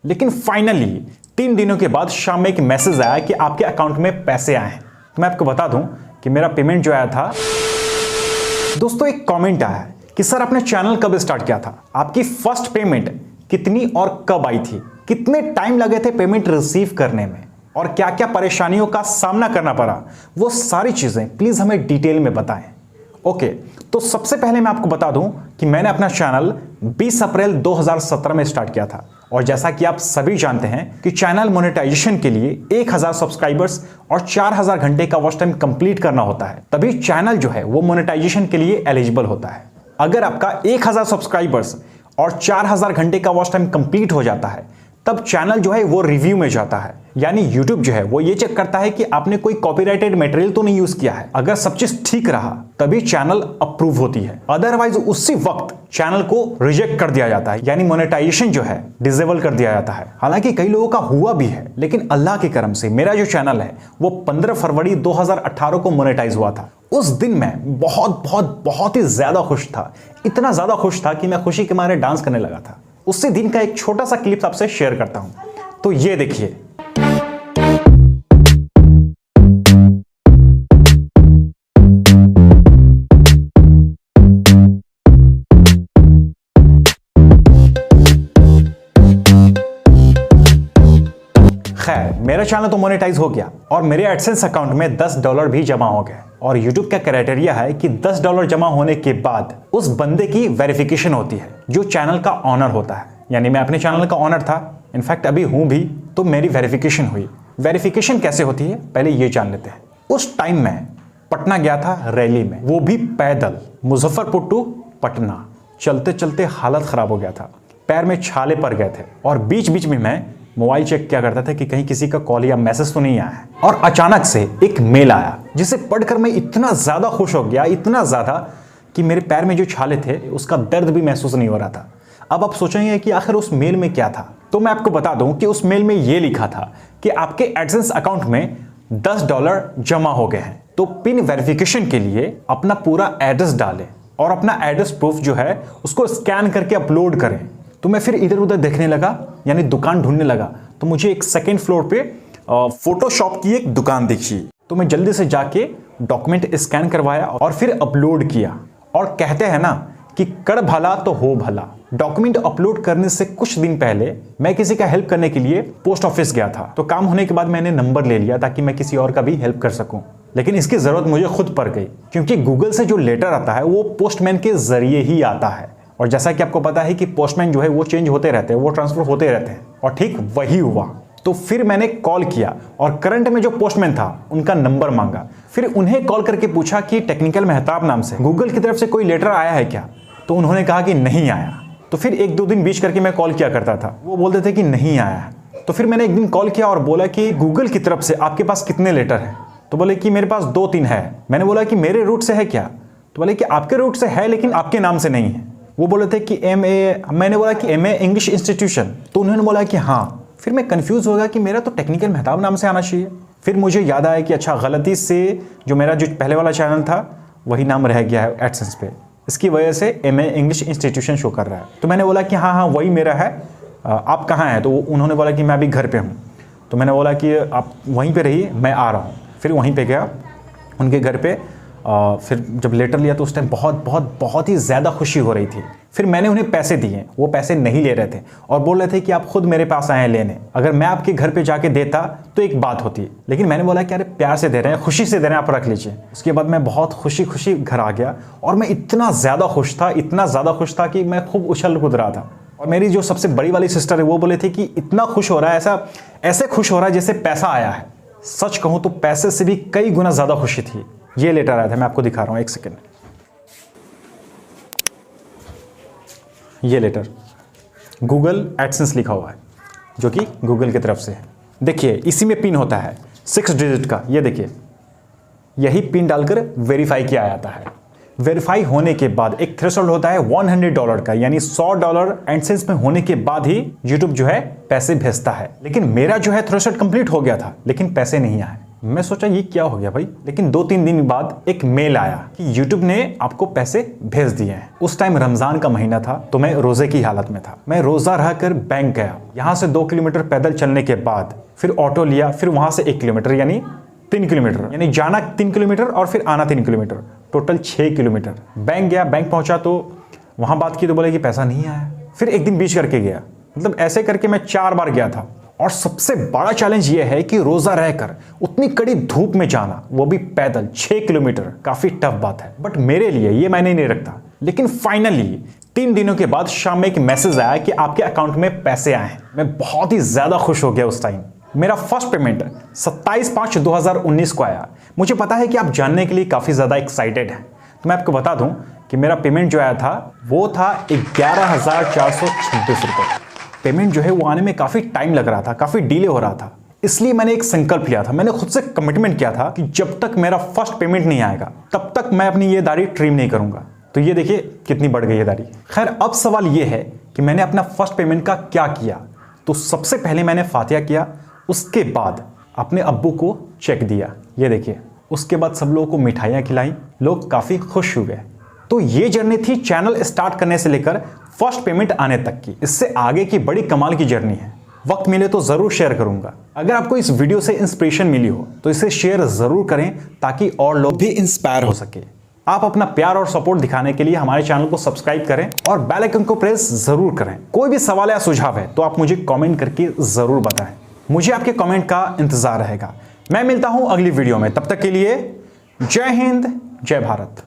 लेकिन फाइनली 3 दिनों के बाद शाम में एक मैसेज आया कि आपके अकाउंट में पैसे आए हैं। तो मैं आपको बता दूं कि मेरा पेमेंट जो आया था, दोस्तों एक कमेंट आया कि सर आपने चैनल कब स्टार्ट किया था, आपकी फर्स्ट पेमेंट कितनी और कब आई थी, कितने टाइम लगे थे पेमेंट रिसीव करने में और क्या क्या परेशानियों का सामना करना पड़ा, वो सारी चीजें प्लीज हमें डिटेल में बताएं। ओके, तो सबसे पहले मैं आपको बता दूं कि मैंने अपना चैनल 20 अप्रैल 2017 में स्टार्ट किया था और जैसा कि आप सभी जानते हैं कि चैनल मोनेटाइजेशन के लिए 1000 सब्सक्राइबर्स और 4000 घंटे का वॉच टाइम कंप्लीट करना होता है, तभी चैनल जो है वो मोनेटाइजेशन के लिए एलिजिबल होता है। अगर आपका 1000 सब्सक्राइबर्स और 4000 घंटे का वॉच टाइम कंप्लीट हो जाता है तब चैनल जो है वो रिव्यू में जाता है, यानी YouTube जो है वो ये चेक करता है कि आपने कोई कॉपीराइटेड मटेरियल तो नहीं यूज किया है। अगर सब चीज ठीक रहा तभी चैनल अप्रूव होती है, अदरवाइज उसी वक्त चैनल को रिजेक्ट कर दिया जाता है, यानी मोनेटाइजेशन जो है डिसेबल कर दिया जाता है। हालांकि कई लोगों का हुआ भी है, लेकिन अल्लाह के करम से मेरा जो चैनल है वो 15 फरवरी 2018 को मोनेटाइज हुआ था। उस दिन मैं बहुत ही ज्यादा खुश था, इतना ज्यादा खुश था कि मैं खुशी के मारे डांस करने लगा था। उसी दिन का एक छोटा सा क्लिप आपसे शेयर करता हूं, तो ये देखिए। खैर, मेरा चैनल तो मोनेटाइज हो गया और मेरे एडसेंस अकाउंट में $10 भी जमा हो गए और YouTube का क्राइटेरिया है कि $10 जमा होने के बाद उस बंदे की वेरिफिकेशन होती है जो चैनल का ऑनर होता है। यानी मैं अपने चैनल का ऑनर था, इनफैक्ट अभी हूं भी, तो मेरी वेरिफिकेशन हुई। वेरिफिकेशन कैसे होती है पहले ये जान लेते हैं। उस टाइम मैं पटना गया था रैली में, वो भी पैदल, मुजफ्फरपुर टू पटना। चलते चलते हालत खराब हो गया था, पैर में छाले पड़ गए थे और बीच बीच में मैं मोबाइल चेक किया करता था कि कहीं किसी का कॉल या मैसेज तो नहीं आया है। और अचानक से एक मेल आया जिसे पढ़कर मैं इतना ज्यादा खुश हो गया, इतना ज्यादा कि मेरे पैर में जो छाले थे उसका दर्द भी महसूस नहीं हो रहा था। अब आप सोचेंगे कि आखिर उस मेल में क्या था, तो मैं आपको बता दूं कि उस मेल में यह लिखा था कि आपके एडसेंस अकाउंट में $10 जमा हो गए हैं, तो पिन वेरिफिकेशन के लिए अपना पूरा एड्रेस डालें और अपना एड्रेस प्रूफ जो है उसको स्कैन करके अपलोड करें। तो मैं फिर इधर उधर देखने लगा, यानी दुकान ढूंढने लगा, तो मुझे एक सेकेंड फ्लोर पे फोटोशॉप की एक दुकान दिखी। तो मैं जल्दी से जाके डॉक्यूमेंट स्कैन करवाया और फिर अपलोड किया। और कहते हैं ना कि कर भला तो हो भला। डॉक्यूमेंट अपलोड करने से कुछ दिन पहले मैं किसी का हेल्प करने के लिए पोस्ट ऑफिस गया था, तो काम होने के बाद मैंने नंबर ले लिया ताकि मैं किसी और का भी हेल्प कर सकूं। लेकिन इसकी जरूरत मुझे खुद पड़ गई, क्योंकि गूगल से जो लेटर आता है वो पोस्टमैन के जरिए ही आता है और जैसा कि आपको पता है कि पोस्टमैन जो है वो चेंज होते रहते हैं, वो ट्रांसफर होते रहते हैं, और ठीक वही हुआ। तो फिर मैंने कॉल किया और करंट में जो पोस्टमैन था उनका नंबर मांगा। फिर उन्हें कॉल करके पूछा कि टेक्निकल मेहताब नाम से गूगल की तरफ से कोई लेटर आया है क्या, तो उन्होंने कहा कि नहीं आया। तो फिर 1-2 दिन बीच करके मैं कॉल किया करता था, वो बोलते थे कि नहीं आया है। तो फिर मैंने एक दिन कॉल किया और बोला कि गूगल की तरफ से आपके पास कितने लेटर हैं, तो बोले कि मेरे पास 2-3 है। मैंने बोला कि मेरे रूट से है क्या, तो बोले कि आपके रूट से है लेकिन आपके नाम से नहीं है। वो बोले थे कि MA, मैंने बोला कि MA इंग्लिश इंस्टीट्यूशन, तो उन्होंने बोला कि हाँ। फिर मैं कंफ्यूज हो गया कि मेरा तो टेक्निकल मेहताब नाम से आना चाहिए। फिर मुझे याद आया कि अच्छा, गलती से जो मेरा जो पहले वाला चैनल था वही नाम रह गया है एडसेंस पे, इसकी वजह से MA इंग्लिश इंस्टीट्यूशन शो कर रहा है। तो मैंने बोला कि हाँ वही मेरा है, आप कहाँ हैं, तो उन्होंने बोला कि मैं अभी घर पे हूँ। तो मैंने बोला कि आप वहीं पे रहिए, मैं आ रहा हूँ। फिर वहीं पे गया उनके घर पे। फिर जब लेटर लिया तो उस टाइम बहुत ही ज़्यादा खुशी हो रही थी। फिर मैंने उन्हें पैसे दिए, वो पैसे नहीं ले रहे थे और बोल रहे थे कि आप खुद मेरे पास आए हैं लेने। अगर मैं आपके घर पे जाके देता तो एक बात होती, लेकिन मैंने बोला कि अरे प्यार से दे रहे हैं, खुशी से दे रहे हैं, आप रख लीजिए। उसके बाद मैं बहुत खुशी घर आ गया और मैं इतना ज़्यादा खुश था, इतना ज़्यादा खुश था कि मैं खूब उछल कूद रहा था। और मेरी जो सबसे बड़ी वाली सिस्टर है वो बोले थे कि इतना खुश हो रहा है, ऐसे खुश हो रहा है जैसे पैसा आया है। सच कहूँ तो पैसे से भी कई गुना ज़्यादा खुशी थी। ये लेटर आया था, मैं आपको दिखा रहा हूँ, एक सेकेंड। ये लेटर गूगल एडसेंस लिखा हुआ है, जो कि गूगल की तरफ से है। देखिए इसी में पिन होता है 6 डिजिट का, ये देखिए, यही पिन डालकर वेरीफाई किया जाता है। वेरीफाई होने के बाद एक थ्रेशोल्ड होता है $100 का, यानी $100 एडसेंस में होने के बाद ही यूट्यूब जो है पैसे भेजता है। लेकिन मेरा जो है थ्रेशोल्ड कंप्लीट हो गया था लेकिन पैसे नहीं आए। मैं सोचा ये क्या हो गया भाई, लेकिन 2-3 दिन बाद एक मेल आया कि YouTube ने आपको पैसे भेज दिए हैं। उस टाइम रमजान का महीना था, तो मैं रोजे की हालत में था। मैं रोजा रहकर बैंक गया, यहाँ से 2 किलोमीटर पैदल चलने के बाद फिर ऑटो लिया, फिर वहां से 1 किलोमीटर यानी 3 किलोमीटर, यानी जाना 3 किलोमीटर और फिर आना 3 किलोमीटर, टोटल 6 किलोमीटर। बैंक गया, बैंक पहुंचा तो वहां बात की तो बोले कि पैसा नहीं आया। फिर एक दिन बीच करके गया, मतलब ऐसे करके मैं 4 बार गया था। और सबसे बड़ा चैलेंज ये है कि रोजा रहकर उतनी कड़ी धूप में जाना, वो भी पैदल 6 किलोमीटर, काफी टफ बात है। बट मेरे लिए ये मायने नहीं रखता। लेकिन फाइनली 3 दिनों के बाद शाम में एक मैसेज आया कि आपके अकाउंट में पैसे आए हैं। मैं बहुत ही ज्यादा खुश हो गया उस टाइम। मेरा फर्स्ट पेमेंट 27/5/2019 को आया। मुझे पता है कि आप जानने के लिए काफी ज्यादा एक्साइटेड हैं, तो मैं आपको बता दूं कि मेरा पेमेंट जो आया था वो था 11,426 रुपये। पेमेंट जो है वो आने में काफी टाइम लग रहा था, काफी डिले हो रहा था। इसलिए मैंने एक संकल्प लिया था, मैंने खुद से कमिटमेंट किया था कि जब तक मेरा फर्स्ट पेमेंट नहीं आएगा तब तक मैं अपनी ये दाढ़ी ट्रिम नहीं करूंगा। तो ये देखिए कितनी बढ़ गई है दाढ़ी। खैर, अब सवाल ये है कि मैंने अपना फर्स्ट पेमेंट का क्या किया। तो सबसे पहले मैंने फातिहा किया, उसके बाद अपने अब्बू को चेक दिया, ये देखिए। उसके बाद सब लोगों को मिठाइयाँ खिलाई, लोग काफ़ी खुश हुए। तो ये जर्नी थी चैनल स्टार्ट करने से लेकर फर्स्ट पेमेंट आने तक की। इससे आगे की बड़ी कमाल की जर्नी है। वक्त मिले तो ज़रूर शेयर करूंगा। अगर आपको इस वीडियो से इंस्पिरेशन मिली हो तो इसे शेयर ज़रूर करें ताकि और लोग भी इंस्पायर हो सके। आप अपना प्यार और सपोर्ट दिखाने के लिए हमारे चैनल को सब्सक्राइब करें और बेल आइकन को प्रेस ज़रूर करें। कोई भी सवाल या सुझाव है तो आप मुझे कॉमेंट करके ज़रूर बताएं। मुझे आपके कॉमेंट का इंतज़ार रहेगा। मैं मिलता हूं अगली वीडियो में, तब तक के लिए जय हिंद, जय भारत।